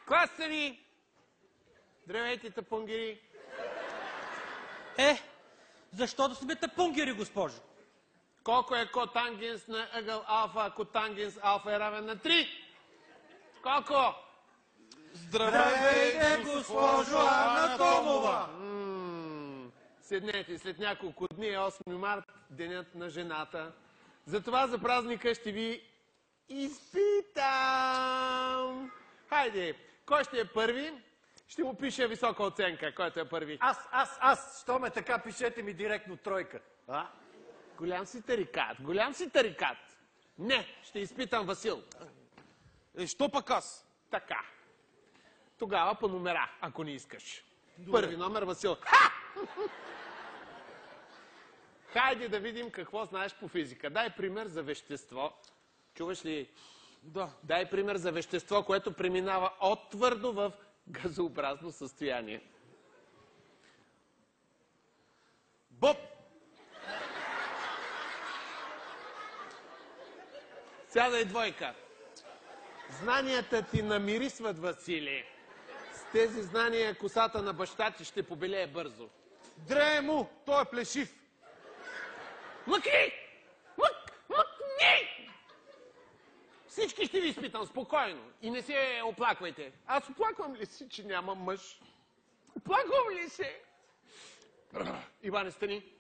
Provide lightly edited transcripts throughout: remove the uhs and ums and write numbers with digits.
Класите ни! Здравейте, тапунгери! Защо да сме тапунгери, госпожо? Колко е котангенс на ъгъл алфа, ако тангенс алфа е равен на 3? Колко? Здравейте, госпожо Анатомова! Седнете, след няколко дни е 8 март, денят на жената. Затова за празника ще ви изпитам. Хайде, кой ще е първи? Ще му пише висока оценка, който е първи. Аз. Що ме така, пишете ми директно тройка. Голям си тарикат, голям си тарикат. Не, ще изпитам Васил. Що пък аз? Така. Тогава по номера, ако не искаш. Добре. Първи номер Васил. Хайде да видим какво знаеш по физика. Дай пример за вещество. Чуваш ли? Да. Дай пример за вещество, което преминава от твърдо в газообразно състояние. Боб! Сядай двойка. Знанията ти намирисват, Василий. С тези знания косата на баща ти ще побелее бързо. Дрее му! Той е плешив! Мъкни! Мъкни! Всички ще ви изпитам спокойно. И не се оплаквайте. Аз оплаквам ли се, че няма мъж? Оплаквам ли се? Иване, стани.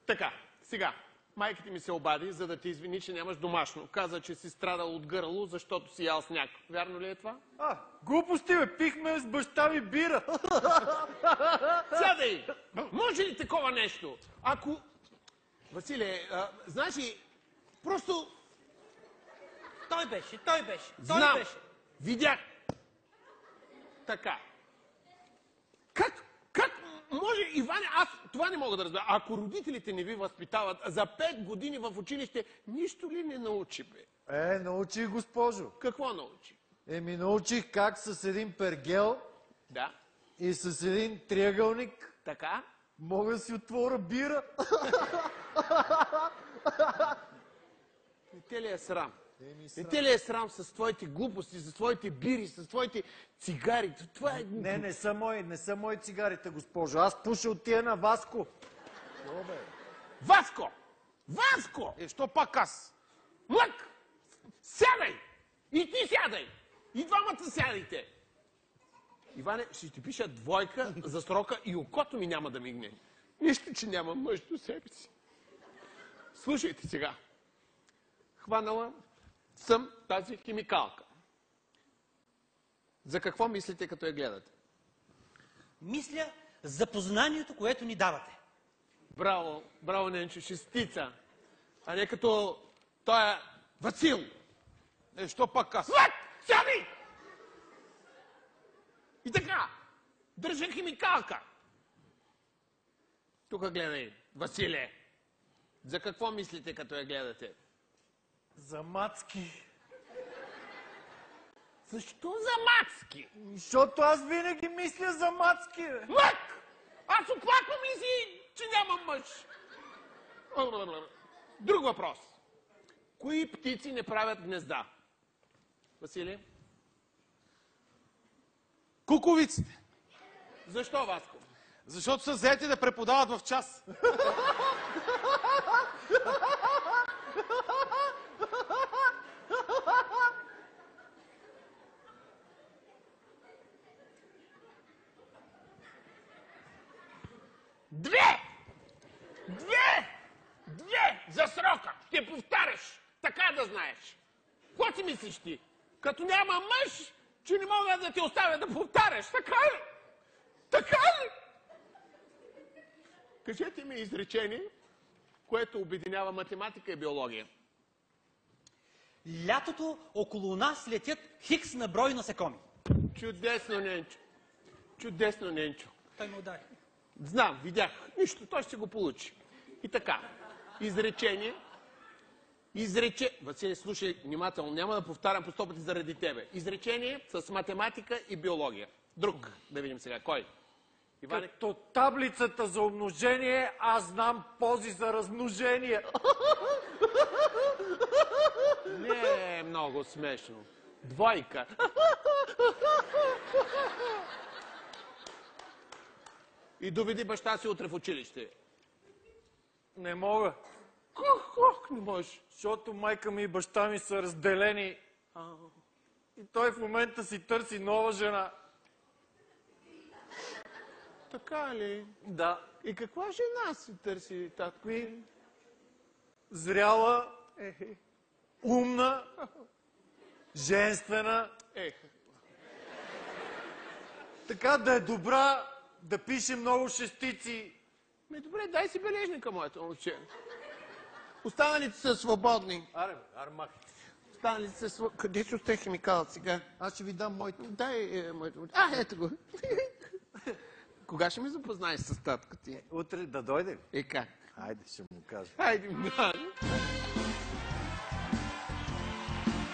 Така, сега. Майка ти ми се обади, за да ти извини, че нямаш домашно. Каза, че си страдал от гърло, защото си ял сняг. Вярно ли е това? Глупости, бе, пихме с баща ми бира. Сядай! Може ли такова нещо? Ако... Василе, знаеш ли, просто... Той беше. Знам! Видях! Така. Как може, Иване, аз това не мога да разбера. Ако родителите не ви възпитават за 5 години в училище, нищо ли не научи, бе? Научих, госпожо. Какво научи? Научих как с един пергел Да. и с един триъгълник Така? мога да си отворя бира. Не те ли е срам? Не те ли е срам с твоите глупости, с твоите бири, с твоите цигари? Това е... Не са мои цигарите, госпожо. Аз пуша от тия на Васко. Васко! Васко! Що пак аз? Мък! Сядай! И ти сядай! И двамата сядайте! Иване, ще ти пиша двойка за срока и окото ми няма да мигне. Нищо, че няма мъж до себе си. Слушайте сега. Хванала съм тази химикалка. За какво мислите, като я гледате? Мисля за познанието, което ни давате. Браво, браво, Ненчо, шестица. А не като той е Васил. Що пак аз? Лак! Сядай! И така, държа химикалка. Тук гледай, Василе. За какво мислите, като я гледате? За мацки. Защо за мацки? Защото аз винаги мисля за мацки, бе. Мък! Аз оплаквам ли си, че нямам мъж? Друг въпрос. Кои птици не правят гнезда? Василий? Куковиците. Защо, Васко? Защото са заети да преподават в час. Две за срока. Ще повтаряш. Така да знаеш. Какво си мислиш ти? Като няма мъж, че не мога да те оставя да повтаряш. Така ли? Така ли? Кажете ми изречение, което обединява математика и биология. Лятото около нас летят хикс на брой насекоми. Чудесно, Ненчо. Чудесно, Ненчо. Той ме удари. Знам, видях. Нищо, той ще го получи. И така. Изречение. Василий, слушай внимателно. Няма да повтарям по 100 пъти заради тебе. Изречение с математика и биология. Друг. Да видим сега. Кой? Иване? Като таблицата за умножение, аз знам пози за размножение. Не е много смешно. Двойка. И доведи баща си утре в училище. Не мога, Как не можеш? защото майка ми и баща ми са разделени. И той в момента си търси нова жена. Така ли? Да. И каква жена си търси, татко? Зряла, умна, женствена, Ех, така да е добра, да пише много шестици. добре, дай си бележника, моето момче. Останалите са свободни. Аре, махай. Останалите са свободни. Къде си остави химикалът сега? Аз ще ви дам моите. Дай моето момче. Ето го. Кога ще ме запознаеш с татка ти? Утре да дойде ли? Как? Хайде, ще му кажа. Хайде, да.